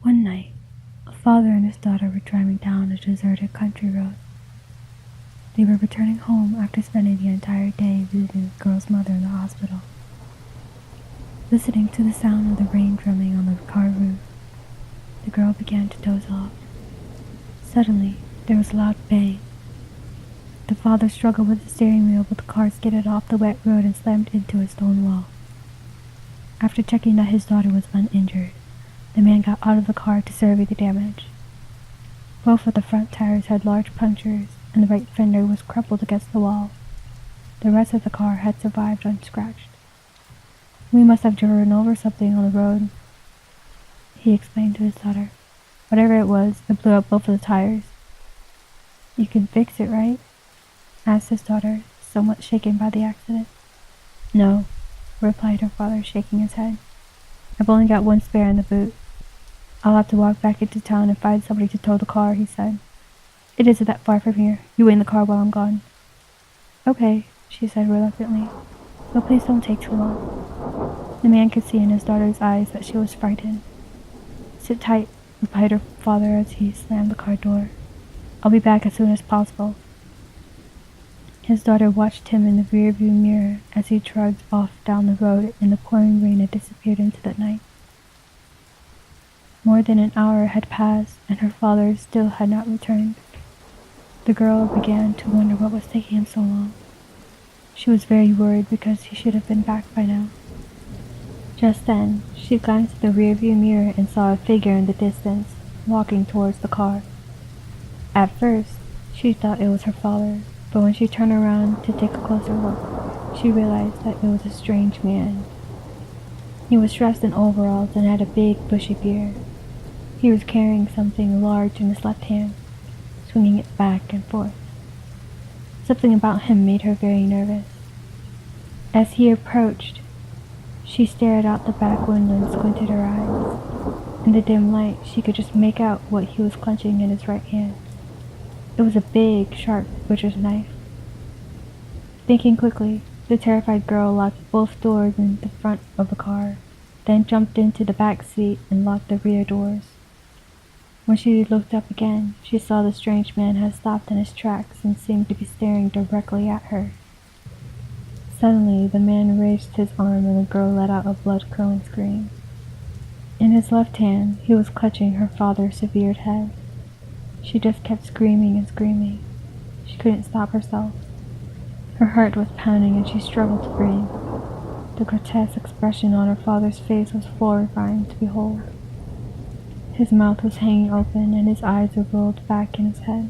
One night, a father and his daughter were driving down a deserted country road. They were returning home after spending the entire day visiting the girl's mother in the hospital. Listening to the sound of the rain drumming on the car roof, the girl began to doze off. Suddenly, there was a loud bang. The father struggled with the steering wheel, but the car skidded off the wet road and slammed into a stone wall. After checking that his daughter was uninjured, the man got out of the car to survey the damage. Both of the front tires had large punctures, and the right fender was crumpled against the wall. The rest of the car had survived unscratched. "We must have driven over something on the road," he explained to his daughter. "Whatever it was, it blew up both of the tires." "You can fix it, right?" asked his daughter, somewhat shaken by the accident. "No," replied her father, shaking his head. "I've only got one spare in the boot. I'll have to walk back into town and find somebody to tow the car," he said. "It isn't that far from here. You wait in the car while I'm gone." "Okay," she said reluctantly. "But please don't take too long." The man could see in his daughter's eyes that she was frightened. "Sit tight," replied her father as he slammed the car door. "I'll be back as soon as possible." His daughter watched him in the rearview mirror as he trudged off down the road in the pouring rain and disappeared into the night. More than an hour had passed, and her father still had not returned. The girl began to wonder what was taking him so long. She was very worried because he should have been back by now. Just then, she glanced at the rearview mirror and saw a figure in the distance, walking towards the car. At first, she thought it was her father, but when she turned around to take a closer look, she realized that it was a strange man. He was dressed in overalls and had a big, bushy beard. He was carrying something large in his left hand, swinging it back and forth. Something about him made her very nervous. As he approached, she stared out the back window and squinted her eyes. In the dim light, she could just make out what he was clenching in his right hand. It was a big, sharp butcher's knife. Thinking quickly, the terrified girl locked both doors in the front of the car, then jumped into the back seat and locked the rear doors. When she looked up again, she saw the strange man had stopped in his tracks and seemed to be staring directly at her. Suddenly, the man raised his arm and the girl let out a blood-curdling scream. In his left hand, he was clutching her father's severed head. She just kept screaming and screaming. She couldn't stop herself. Her heart was pounding and she struggled to breathe. The grotesque expression on her father's face was horrifying to behold. His mouth was hanging open and his eyes were rolled back in his head.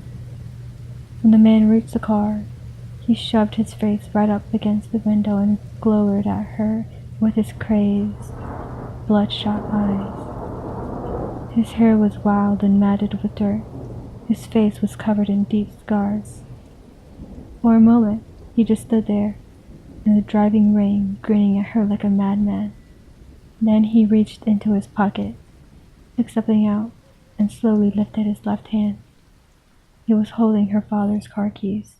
When the man reached the car, he shoved his face right up against the window and glowered at her with his crazed, bloodshot eyes. His hair was wild and matted with dirt. His face was covered in deep scars. For a moment, he just stood there, in the driving rain, grinning at her like a madman. Then he reached into his pocket, took something out, and slowly lifted his left hand. He was holding her father's car keys.